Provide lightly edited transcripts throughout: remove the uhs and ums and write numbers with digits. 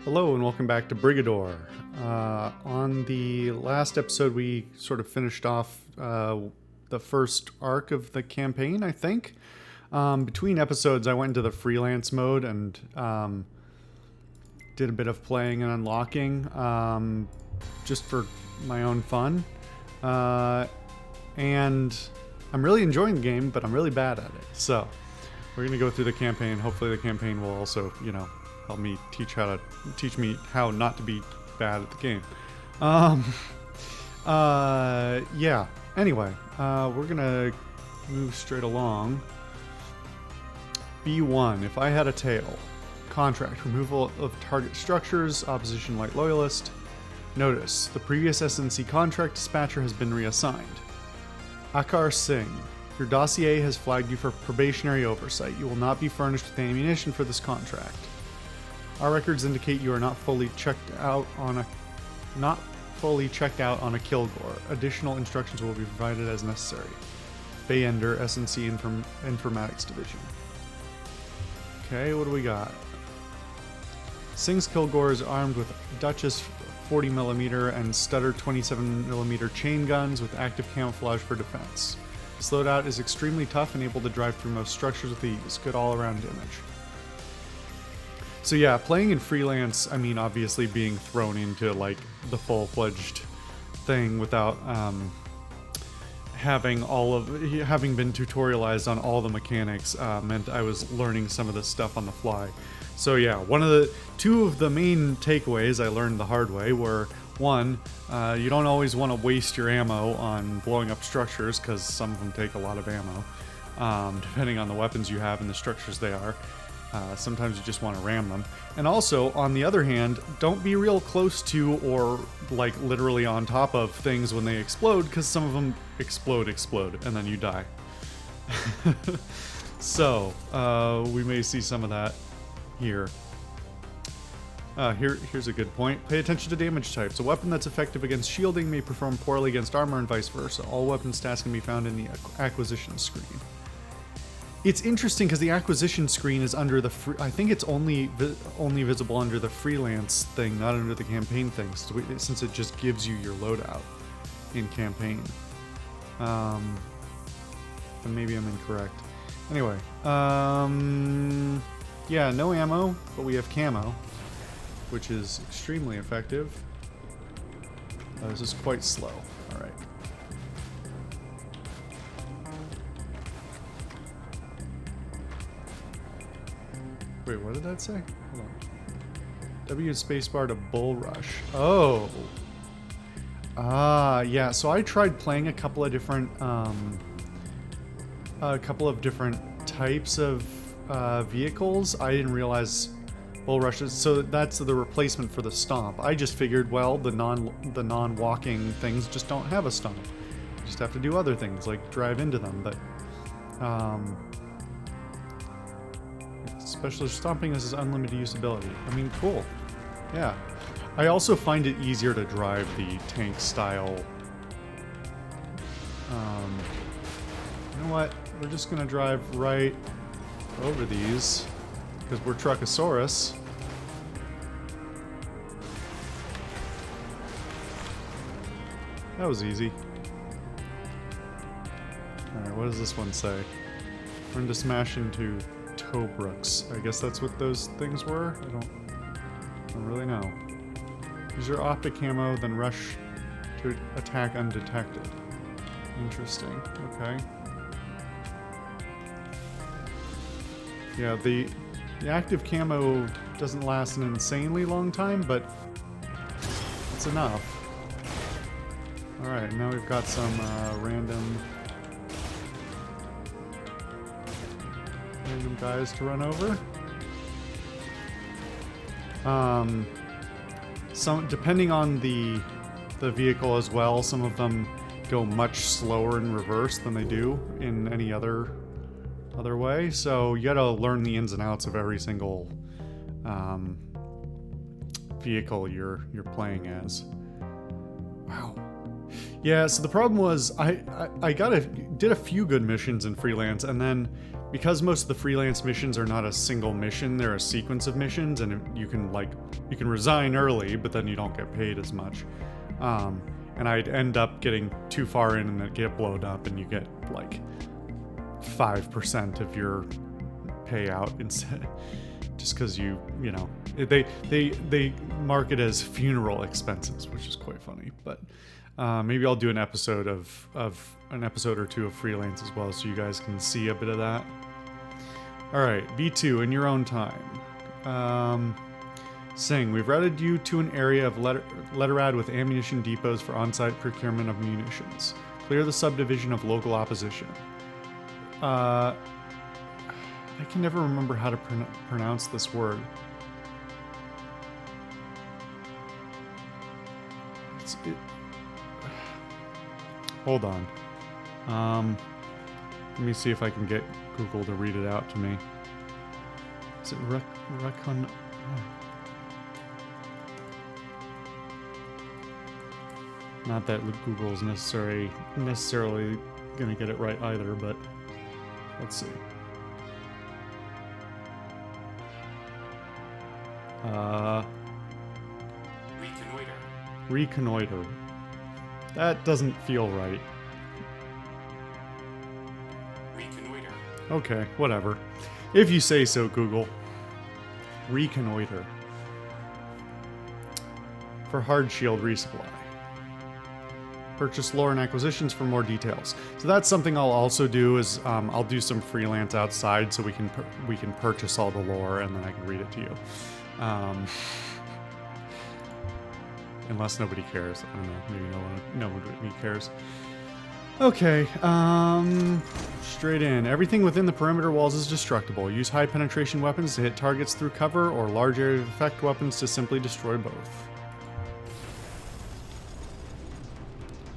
Hello and welcome back to Brigador. On the last episode, we sort of finished off the first arc of the campaign, I think. Between episodes, I went into the freelance mode and did a bit of playing and unlocking just for my own fun. And I'm really enjoying the game, but I'm really bad at it. So we're going to go through the campaign. Hopefully the campaign will also, help me teach me how not to be bad at the game. Yeah. Anyway, we're gonna move straight along. B1. If I had a tail. Contract. Removal of target structures. Opposition light loyalist. Notice. The previous SNC contract dispatcher has been reassigned. Akar Singh. Your dossier has flagged you for probationary oversight. You will not be furnished with ammunition for this contract. Our records indicate you are not fully checked out on a Kilgore. Additional instructions will be provided as necessary. Bayender, SNC Informatics Division. Okay, what do we got? Singh's Kilgore is armed with Duchess 40mm and Stutter 27mm chain guns with active camouflage for defense. His loadout is extremely tough and able to drive through most structures with ease. Good all-around damage. So yeah, playing in freelance, I mean, obviously being thrown into like the full-fledged thing without having been tutorialized on all the mechanics meant I was learning some of this stuff on the fly. So yeah, two of the main takeaways I learned the hard way were, one, you don't always want to waste your ammo on blowing up structures because some of them take a lot of ammo, depending on the weapons you have and the structures they are. Sometimes you just want to ram them. And also, on the other hand, don't be real close to or like literally on top of things when they explode, because some of them explode, and then you die. So, we may see some of that here. Here's a good point. Pay attention to damage types. A weapon that's effective against shielding may perform poorly against armor and vice versa. All weapon stats can be found in the acquisition screen. It's interesting because the acquisition screen is under the I think it's only visible under the freelance thing, not under the campaign thing, since it just gives you your loadout in campaign. But maybe I'm incorrect. Anyway, yeah, no ammo, but we have camo, which is extremely effective. This is quite slow. All right. Wait, what did that say? Hold on. W spacebar to bull rush. Oh. Yeah. So I tried playing a couple of different types of vehicles. I didn't realize bull rushes. So that's the replacement for the stomp. I just figured, well, the non-walking things just don't have a stomp. You just have to do other things like drive into them. But specialist stomping, this is unlimited usability. I mean, cool. Yeah. I also find it easier to drive the tank style. You know what? We're just gonna drive right over these because we're Truckosaurus. That was easy. Alright, what does this one say? Learn to smash into Tobrooks. I guess that's what those things were? I don't really know. Use your optic camo, then rush to attack undetected. Interesting. Okay. Yeah, the active camo doesn't last an insanely long time, but it's enough. Alright, now we've got some random guys to run over. Some depending on the vehicle as well, some of them go much slower in reverse than they do in any other way. So you gotta learn the ins and outs of every single vehicle you're playing as. Wow. Yeah, so the problem was I did a few good missions in freelance, and then because most of the freelance missions are not a single mission, they're a sequence of missions, and you can resign early, but then you don't get paid as much. And I'd end up getting too far in and then get blowed up, and you get like 5% of your payout instead, just because you know they mark it as funeral expenses, which is quite funny. But maybe I'll do an episode of an episode or two of freelance as well, so you guys can see a bit of that. All right, B2 in your own time. Sing, we've routed you to an area of Letterad with ammunition depots for on-site procurement of munitions. Clear the subdivision of local opposition. I can never remember how to pronounce this word. Hold on. Let me see if I can get Google to read it out to me. Is it Recon? Not that Google is necessarily going to get it right either, but let's see. Reconnoiter. That doesn't feel right. Reconnoiter. Okay, whatever. If you say so, Google. Reconnoiter. For hard shield resupply. Purchase lore and acquisitions for more details. So that's something I'll also do is I'll do some freelance outside so we can purchase all the lore and then I can read it to you. Unless nobody cares. I don't know. Maybe nobody cares. Okay. Straight in. Everything within the perimeter walls is destructible. Use high penetration weapons to hit targets through cover or large area of effect weapons to simply destroy both.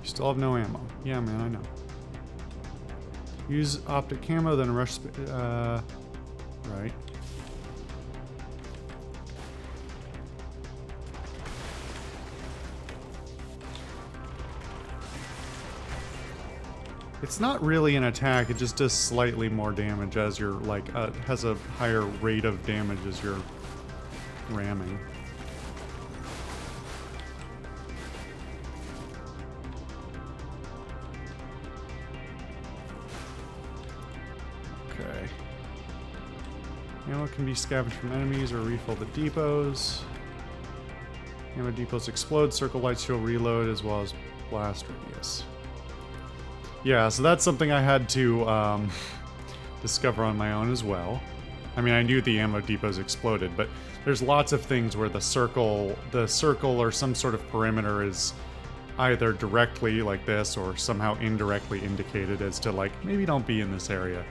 Still have no ammo. Yeah, man, I know. Use optic camo, then rush. Right. It's not really an attack. It just does slightly more damage as you're like has a higher rate of damage as you're ramming. Ammo can be scavenged from enemies or refilled at depots. Ammo depots explode, circle light shield reload, as well as blast radius. Yeah, so that's something I had to discover on my own as well. I mean, I knew the ammo depots exploded, but there's lots of things where the circle or some sort of perimeter is either directly like this or somehow indirectly indicated as to like, maybe don't be in this area.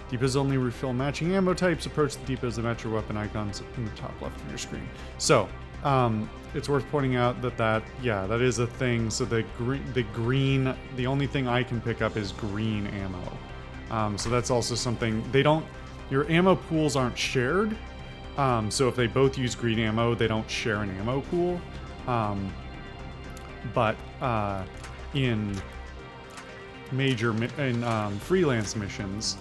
Depots only refill matching ammo types. Approach the depots that match your weapon icons in the top left of your screen. So, it's worth pointing out that that is a thing. So the only thing I can pick up is green ammo. So that's also something your ammo pools aren't shared. So if they both use green ammo, they don't share an ammo pool. But in freelance missions,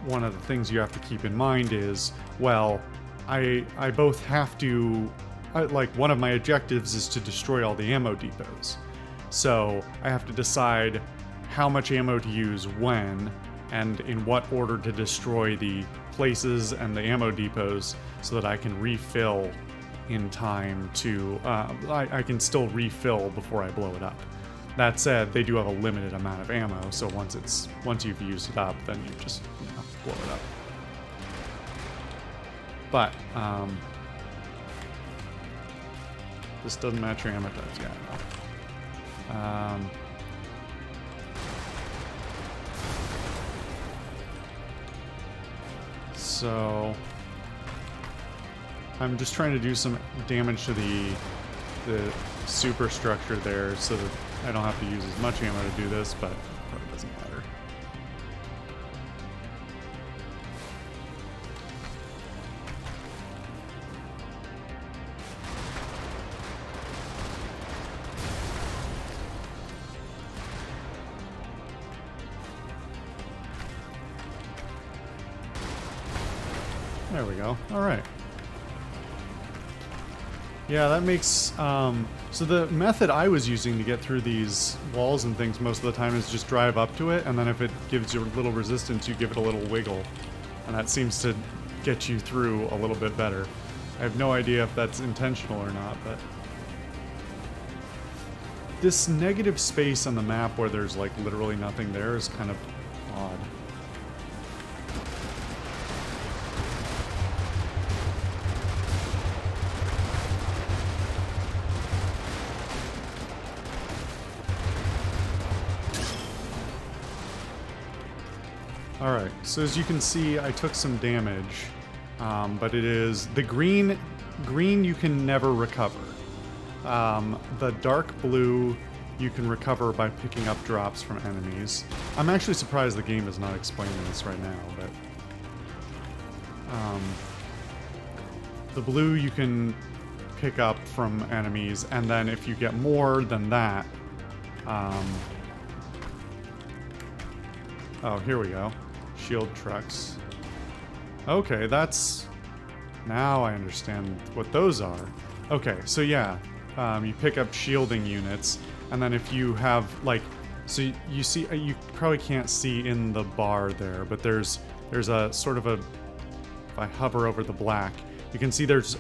one of the things you have to keep in mind is, well, I both have to, one of my objectives is to destroy all the ammo depots. So I have to decide how much ammo to use when, and in what order to destroy the places and the ammo depots so that I can refill in time to, I can still refill before I blow it up. That said, they do have a limited amount of ammo, so once you've used it up, then you just blow it up. But this doesn't match your ammo types. Yeah, no. So I'm just trying to do some damage to the superstructure there so that I don't have to use as much ammo to do this, but it probably doesn't matter. There we go. All right. Yeah, that makes... so the method I was using to get through these walls and things most of the time is just drive up to it, and then if it gives you a little resistance, you give it a little wiggle. And that seems to get you through a little bit better. I have no idea if that's intentional or not, but... This negative space on the map where there's, like, literally nothing there is kind of odd. Alright, so as you can see, I took some damage, but it is... The green you can never recover. The dark blue you can recover by picking up drops from enemies. I'm actually surprised the game is not explaining this right now, but... the blue you can pick up from enemies, and then if you get more than that... oh, here we go. Shield trucks. Okay, that's... Now I understand what those are. Okay, so yeah, you pick up shielding units, and then if you have, like... So you see, you probably can't see in the bar there, but there's a sort of a... If I hover over the black, you can see there's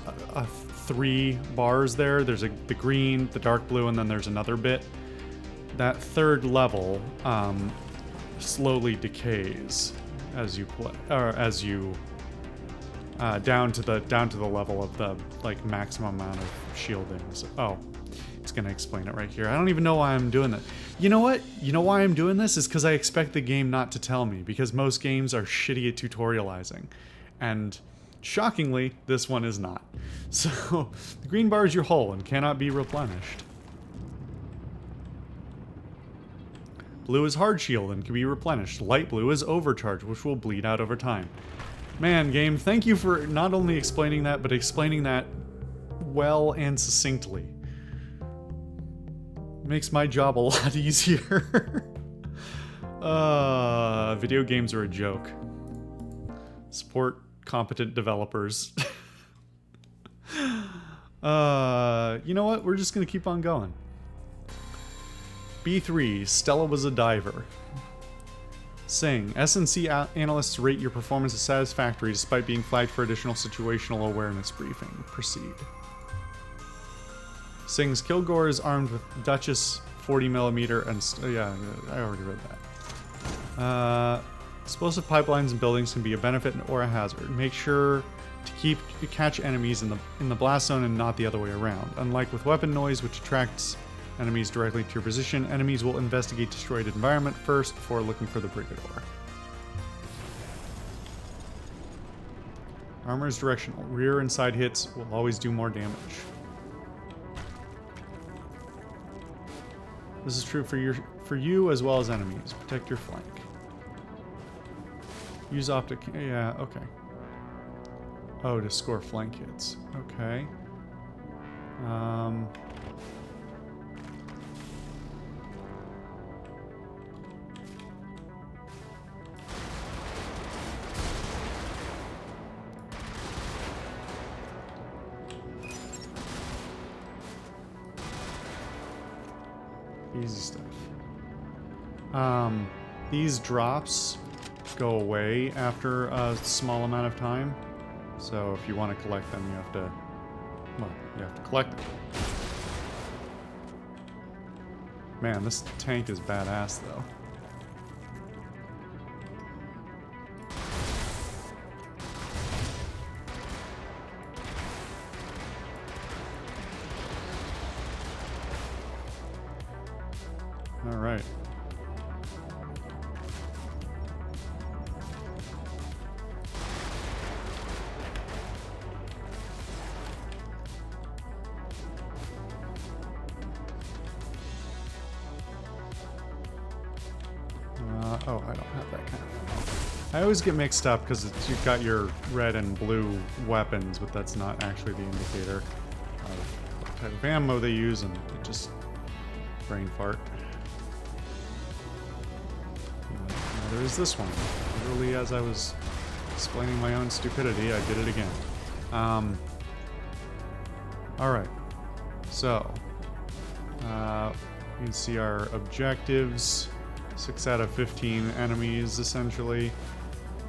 3 bars there. There's the green, the dark blue, and then there's another bit. That third level, slowly decays as you play, or as you down to the level of the like maximum amount of shieldings. Oh, it's gonna explain it right here. I don't even know why I'm doing that. You know what? You know why I'm doing this is because I expect the game not to tell me, because most games are shitty at tutorializing, and shockingly, this one is not. So the green bar is your hull and cannot be replenished. Blue is hard shield and can be replenished. Light blue is overcharge, which will bleed out over time. Man, game, thank you for not only explaining that, but explaining that well and succinctly. Makes my job a lot easier. Video games are a joke. Support competent developers. You know what? We're just gonna keep on going. B3, Stella was a diver. Sing, S&C analysts rate your performance as satisfactory despite being flagged for additional situational awareness briefing. Proceed. Sing's Kilgore is armed with Duchess 40mm and... yeah, I already read that. Explosive pipelines and buildings can be a benefit or a hazard. Make sure to catch enemies in the blast zone and not the other way around. Unlike with weapon noise, which attracts enemies directly to your position, enemies will investigate destroyed environment first before looking for the Brigador. Armor is directional. Rear and side hits will always do more damage. This is true for you as well as enemies. Protect your flank. Use optic... yeah, okay. Oh, to score flank hits. Okay. Easy stuff. These drops go away after a small amount of time. So if you want to collect them, you have to... well, you have to collect them. Man, this tank is badass, though. All right. Oh, I don't have that kind of... I always get mixed up because you've got your red and blue weapons, but that's not actually the indicator of what type of ammo they use, and it just... brain fart. There's this one, literally as I was Explaining my own stupidity, I did it again. Alright. So, you can see our objectives. 6 out of 15 enemies, essentially.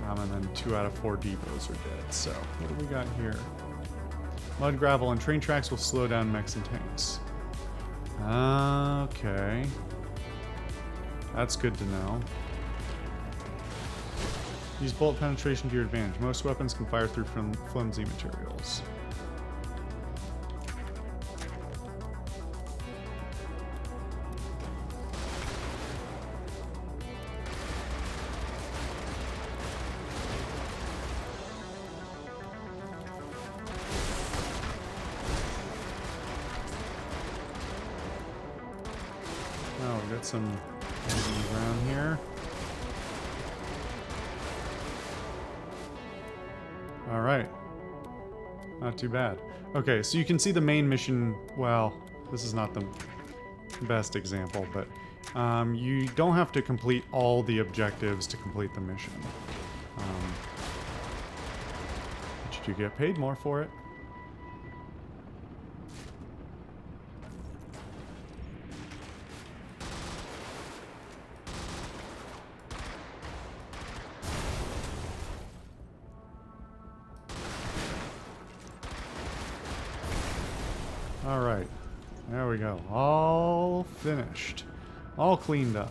And then 2 out of 4 depots are dead. So, what do we got here? Mud, gravel, and train tracks will slow down mechs and tanks. Okay. That's good to know. Use bullet penetration to your advantage. Most weapons can fire through flimsy materials. Oh, we got some enemies around here. Alright. Not too bad. Okay, so you can see the main mission. Well, this is not the best example, but you don't have to complete all the objectives to complete the mission. But you do get paid more for it. Alright, there we go. All finished. All cleaned up.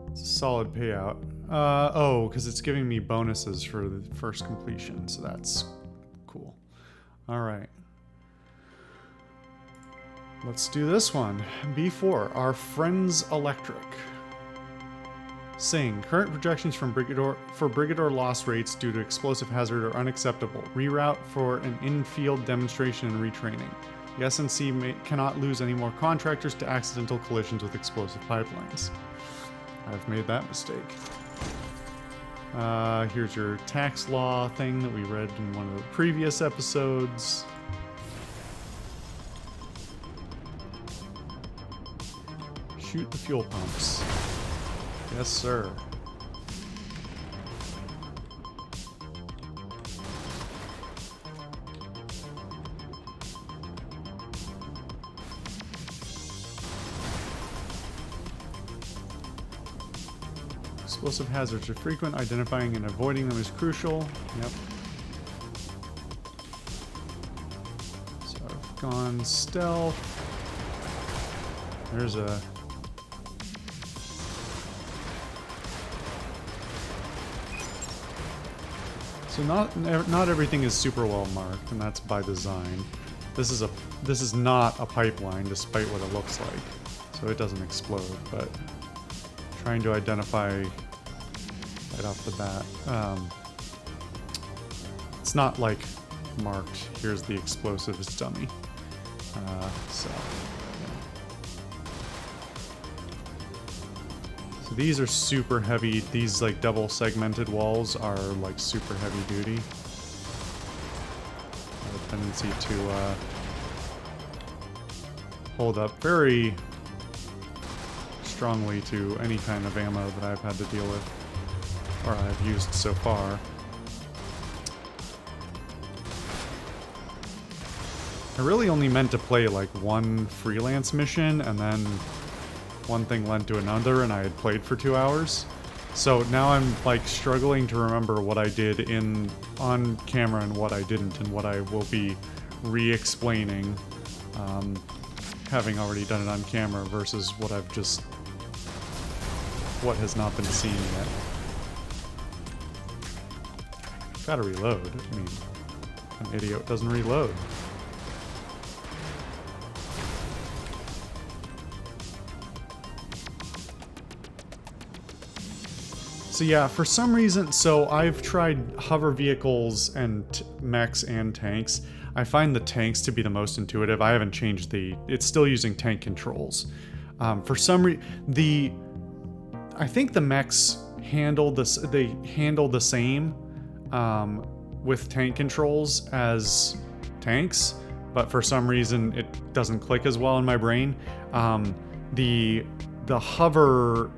It's a solid payout. Oh, because it's giving me bonuses for the first completion, so that's cool. Alright. Let's do this one. B4, our friend's electric. Saying, current projections from Brigador loss rates due to explosive hazard are unacceptable. Reroute for an in-field demonstration and retraining. The SNC cannot lose any more contractors to accidental collisions with explosive pipelines. I've made that mistake. Here's your tax law thing that we read in one of the previous episodes. Shoot the fuel pumps. Yes, sir. Explosive hazards are frequent. Identifying and avoiding them is crucial. Yep. So I've gone stealth. There's a... So not everything is super well marked, and that's by design. This is not a pipeline, despite what it looks like, so it doesn't explode. But trying to identify right off the bat, it's not like marked. Here's the explosives dummy. So these are super heavy. These like double segmented walls are like super heavy duty. I have a tendency to hold up very strongly to any kind of ammo that I've had to deal with, or I've used so far. I really only meant to play like one freelance mission, and then one thing led to another, and I had played for 2 hours. So now I'm like struggling to remember what I did on camera and what I didn't, and what I will be re-explaining, having already done it on camera versus what has not been seen yet. Gotta reload. I mean, an idiot doesn't reload. So yeah, for some reason, so I've tried hover vehicles and mechs and tanks. I find the tanks to be the most intuitive. I haven't changed it's still using tank controls. For some reason, I think the mechs handle the same with tank controls as tanks, but for some reason it doesn't click as well in my brain. the hover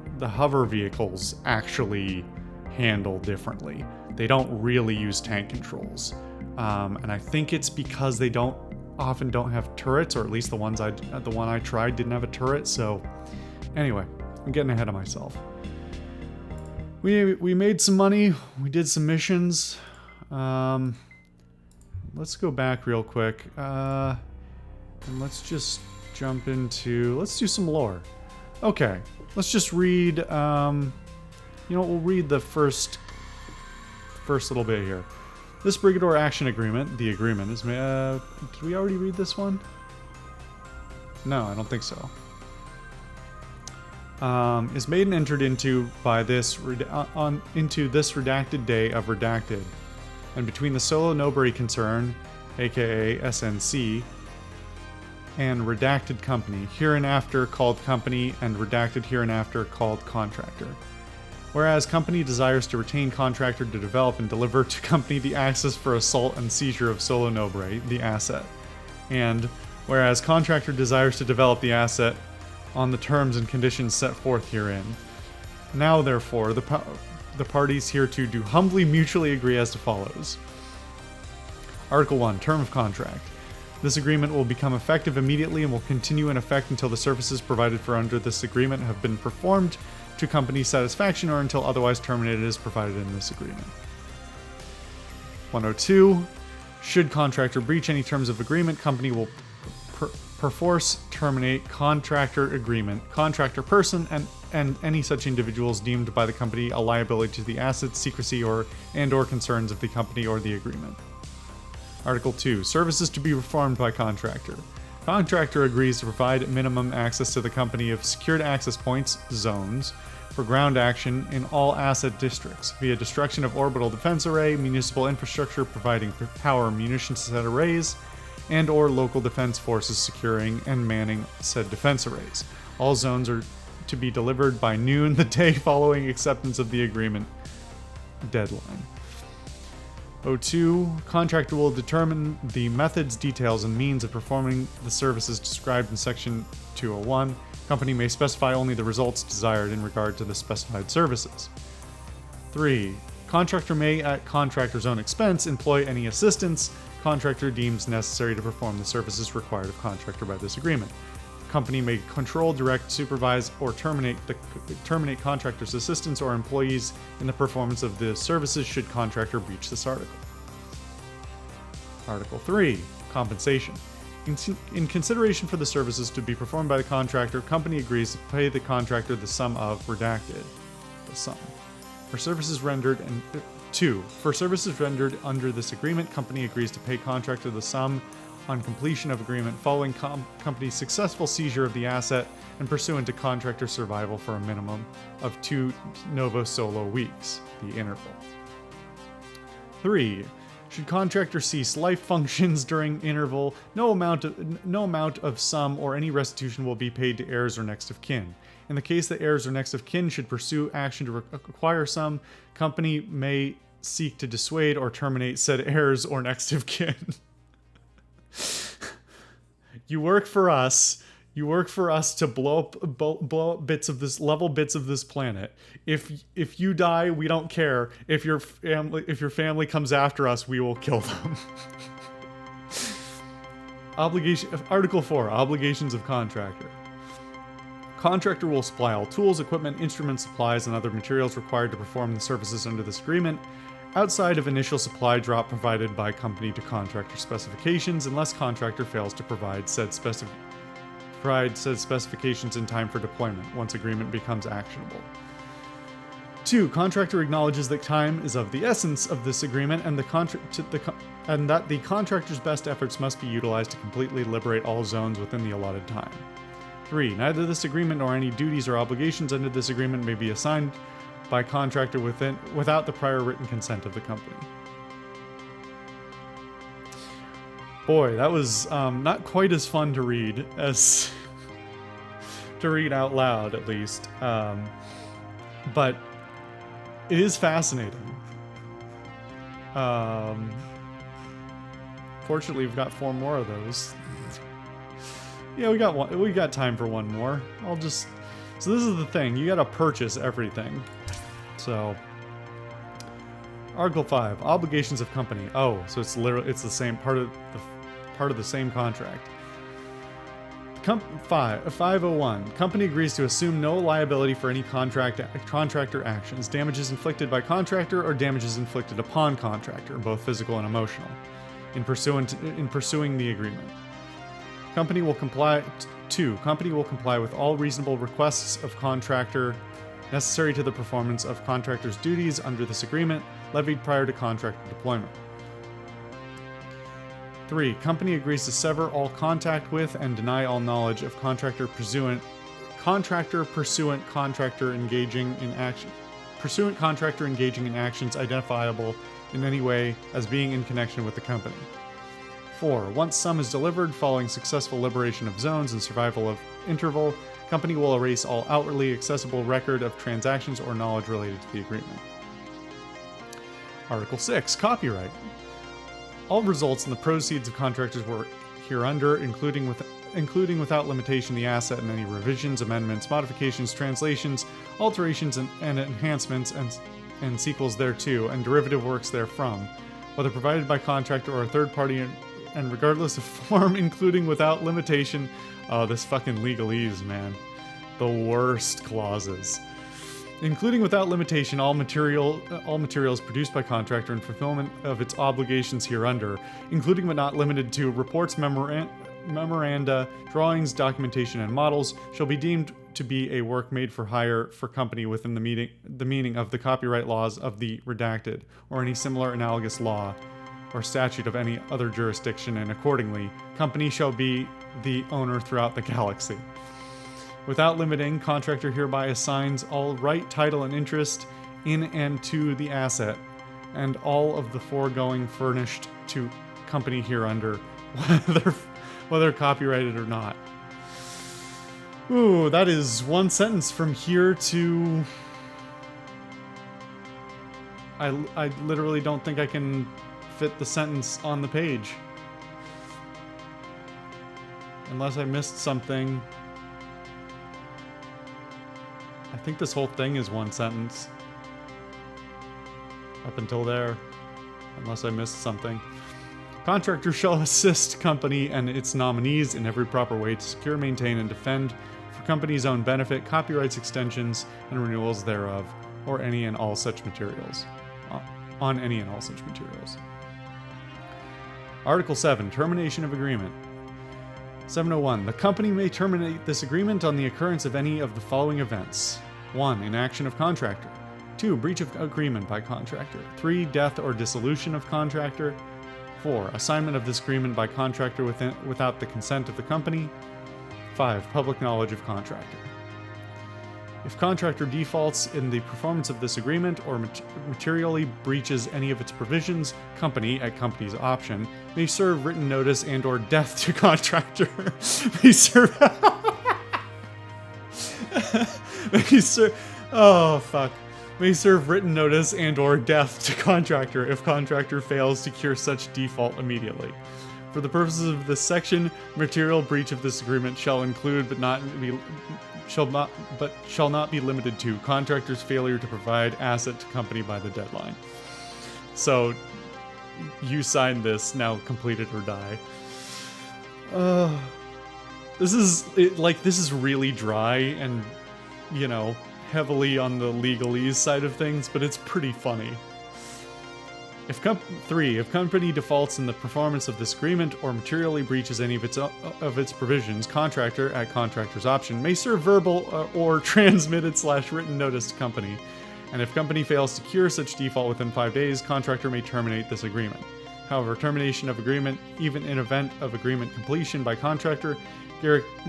vehicles actually handle differently. They don't really use tank controls, and I think it's because they often don't have turrets, or at least the one I tried didn't have a turret. So anyway, I'm getting ahead of myself. We made some money. We did some missions. Let's go back real quick. And let's just jump into... Let's do some lore. Okay. Let's just read... you know, we'll read the first little bit here. This Brigador action agreement, the agreement, is made... did we already read this one? No, I don't think so. Is made and entered into by this... into this redacted day of redacted. And between the Solo Nobari concern, aka SNC, and Redacted Company, hereinafter called Company, and Redacted hereinafter called Contractor. Whereas Company desires to retain Contractor to develop and deliver to Company the access for assault and seizure of Solo Nobari, the asset. And whereas Contractor desires to develop the asset on the terms and conditions set forth herein. Now, therefore, the parties hereto do humbly mutually agree as to follows. Article 1, Term of Contract. This agreement will become effective immediately and will continue in effect until the services provided for under this agreement have been performed to company satisfaction or until otherwise terminated as provided in this agreement. 102. Should contractor breach any terms of agreement, company will perforce terminate contractor agreement, contractor person, and any such individuals deemed by the company a liability to the assets, secrecy, or concerns of the company or the agreement. Article 2. Services to be performed by contractor. Contractor agrees to provide minimum access to the company of secured access points, zones, for ground action in all asset districts, via destruction of orbital defense array, municipal infrastructure providing power munitions set arrays, and or local defense forces securing and manning said defense arrays. All zones are to be delivered by noon the day following acceptance of the agreement deadline. 02. Contractor will determine the methods, details, and means of performing the services described in Section 201. Company may specify only the results desired in regard to the specified services. 3. Contractor may, at contractor's own expense, employ any assistance contractor deems necessary to perform the services required of contractor by this agreement. Company may control, direct, supervise, or terminate contractor's assistants or employees in the performance of the services should contractor breach this article. Article 3. Compensation. In consideration for the services to be performed by the contractor, company agrees to pay the contractor the sum of redacted. The sum. For services rendered and 2. For services rendered under this agreement, company agrees to pay contractor the sum on completion of agreement following company's successful seizure of the asset and pursuant to contractor survival for a minimum of 2 Novo Solo weeks, the interval. 3. Should contractor cease life functions during interval, no amount of sum or any restitution will be paid to heirs or next of kin. In the case that heirs or next of kin should pursue action to acquire some, company may seek to dissuade or terminate said heirs or next of kin. You work for us. You work for us to blow up bits of this planet. If you die, we don't care. If your family comes after us, we will kill them. Article 4. Obligations of contractor. Contractor will supply all tools, equipment, instruments, supplies, and other materials required to perform the services under this agreement, outside of initial supply drop provided by company to contractor specifications, unless contractor fails to provide said specifications in time for deployment, once agreement becomes actionable. 2. Contractor acknowledges that time is of the essence of this agreement and that the contractor's best efforts must be utilized to completely liberate all zones within the allotted time. 3. Neither this agreement nor any duties or obligations under this agreement may be assigned by contractor without the prior written consent of the company. Boy, that was not quite as fun to read as to read out loud, at least. But it is fascinating. Fortunately, we've got 4 more of those. Yeah, we got one. We got time for one more. I'll just. So this is the thing. You gotta purchase everything. So. Article 5. Obligations of company. Oh, so it's the same part of the same contract. 501. Company agrees to assume no liability for any contractor actions, damages inflicted by contractor or damages inflicted upon contractor, both physical and emotional, in pursuing the agreement. Company will comply. 2. Company will comply with all reasonable requests of contractor necessary to the performance of contractor's duties under this agreement, levied prior to contractor deployment. 3. Company agrees to sever all contact with and deny all knowledge of contractor pursuant contractor engaging in actions identifiable in any way as being in connection with the company. 4. Once sum is delivered following successful liberation of zones and survival of interval, company will erase all outwardly accessible record of transactions or knowledge related to the agreement. Article 6. Copyright. All results in the proceeds of contractors' work hereunder, including without limitation the asset and any revisions, amendments, modifications, translations, alterations, and enhancements and sequels thereto, and derivative works therefrom, whether provided by contractor or a third party, and regardless of form, including without limitation. Oh, this fucking legalese, man. The worst clauses. Including without limitation all materials produced by contractor in fulfillment of its obligations hereunder, including but not limited to reports, memoranda, drawings, documentation, and models, shall be deemed to be a work made for hire for company within the meaning of the copyright laws of the redacted, or any similar analogous law or statute of any other jurisdiction, and accordingly, company shall be the owner throughout the galaxy. Without limiting, contractor hereby assigns all right, title, and interest in and to the asset, and all of the foregoing furnished to company hereunder, whether copyrighted or not. Ooh, that is one sentence from here to... I literally don't think I can fit the sentence on the page. Unless I missed something. I think this whole thing is one sentence. Up until there. Unless I missed something. Contractor shall assist company and its nominees in every proper way to secure, maintain, and defend, for company's own benefit, copyrights, extensions, and renewals thereof, or any and all such materials. On any and all such materials. Article 7. Termination of agreement. 701. The company may terminate this agreement on the occurrence of any of the following events. 1. Inaction of contractor. 2. Breach of agreement by contractor. 3. Death or dissolution of contractor. 4. Assignment of this agreement by contractor without the consent of the company. 5. Public knowledge of contractor. If contractor defaults in the performance of this agreement or materially breaches any of its provisions, company, at company's option, may serve written notice and or death to contractor. may serve... may serve written notice and or death to contractor if contractor fails to cure such default immediately. For the purposes of this section, material breach of this agreement shall include shall not be limited to contractor's failure to provide asset to company by the deadline. So, you signed this, now complete it or die. This is really dry and, you know, heavily on the legalese side of things, but it's pretty funny. If 3. If company defaults in the performance of this agreement or materially breaches any of its provisions, contractor, at contractor's option, may serve verbal or transmitted/written notice to company. And if company fails to cure such default within 5 days, contractor may terminate this agreement. However, termination of agreement, even in event of agreement completion by contractor,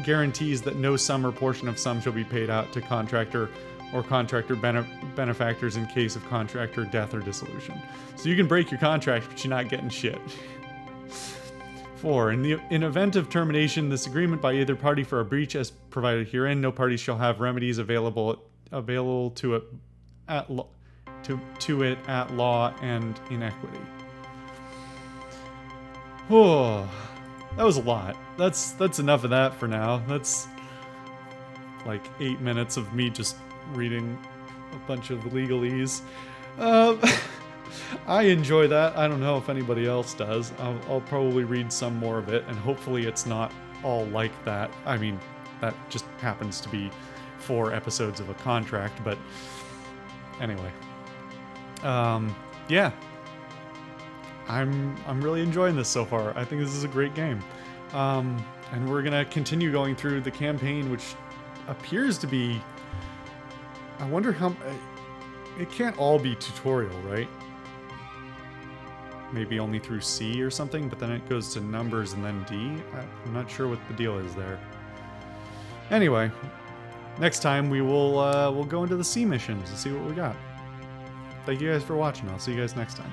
guarantees that no sum or portion of sum shall be paid out to contractor or contractor benefactors in case of contractor death or dissolution. So you can break your contract, but you're not getting shit. 4. In event of termination this agreement by either party for a breach as provided herein, no party shall have remedies available to it at law and in equity. Oh. That was a lot. That's enough of that for now. That's like 8 minutes of me just reading a bunch of legalese. Uh, I enjoy that. I don't know if anybody else does. I'll probably read some more of it, and hopefully it's not all like that. I mean, that just happens to be 4 episodes of a contract, but anyway. Yeah. I'm really enjoying this so far. I think this is a great game. And we're gonna continue going through the campaign, which appears to be... I wonder how... It can't all be tutorial, right? Maybe only through C or something, but then it goes to numbers and then D? I'm not sure what the deal is there. Anyway, next time we'll go into the C missions and see what we got. Thank you guys for watching. I'll see you guys next time.